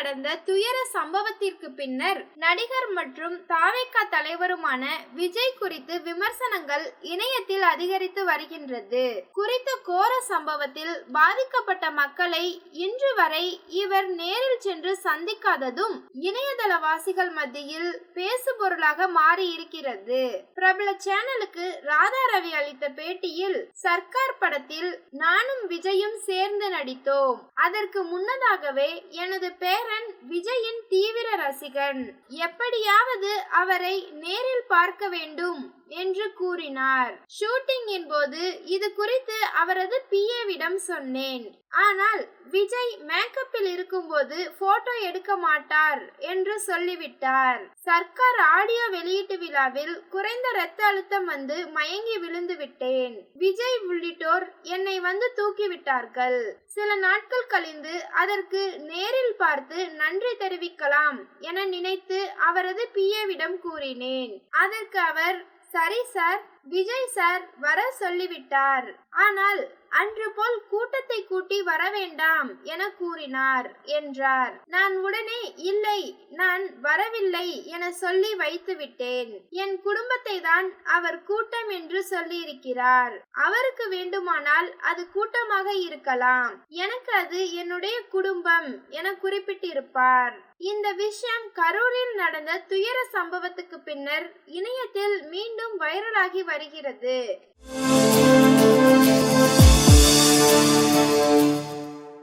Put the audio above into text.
நடந்த துயர சம்பவத்திற்கு பின்னர் நடிகர் மற்றும் தாவேகா தலைவருமான விஜய் குறித்து விமர்சனங்கள் இணையத்தில் அதிகரித்து வருகின்றது. குறித்த கோர சம்பவத்தில் பாதிக்கப்பட்ட மக்களை இன்று வரை இவர் நேரில் சென்று சந்திக்காததும் இணையதளவாசிகள் மத்தியில் பேசுபொருளாக மாறி இருக்கிறது. பிரபல சேனலுக்கு ராதா ரவி அளித்த பேட்டியில், சர்க்கார் படத்தில் நானும் விஜயும் சேர்ந்து நடித்தோம். அதற்கு முன்னதாகவே எனது பேரன் விஜயின் தீவிர ரசிகன். எப்படியாவது அவரை நேரில் பார்க்க வேண்டும் என்று கூறினார். ஷூட்டிங்கின் போது இது குறித்து அவரது பிஏவிடம் சொன்னேன். ஆனால் விஜய் மேக்கப்பில் இருக்கும்போது போட்டோ எடுக்க மாட்டார் என்று சொல்லிவிட்டார். சர்க்கார் ஆடியோ வெளியீட்டு விழாவில் குறைந்த இரத்த அழுத்தம் வந்து மயங்கி விழுந்து விட்டேன். விஜய் உள்ளிட்டோர் என்னை வந்து தூக்கிவிட்டார்கள். சில நாட்கள் கழிந்து அதற்கு நேரில் பார்த்து நன்றி தெரிவிக்கலாம் என நினைத்து அவரது பிஏவிடம் கூறினேன். அதற்கு அவர், சரி சார், விஜய் சார் வர சொல்லிவிட்டார். ஆனால் அன்று போல் கூட்டத்தை கூட்டி வர வேண்டாம் என கூறினார் என்றார். நான் உடனே இல்லை, நான் வரவில்லை என சொல்லி வைத்து விட்டேன். என் குடும்பத்தை தான் அவர் கூட்டம் என்று சொல்லி இருக்கிறார். அவருக்கு வேண்டுமானால் அது கூட்டமாக இருக்கலாம், எனக்கு அது என்னுடைய குடும்பம் என குறிப்பிட்டிருப்பார். இந்த விஷயம் கரூரில் நடந்த துயர சம்பவத்துக்கு பின்னர் இணையத்தில் மீண்டும் வைரலாகி வருகிறது.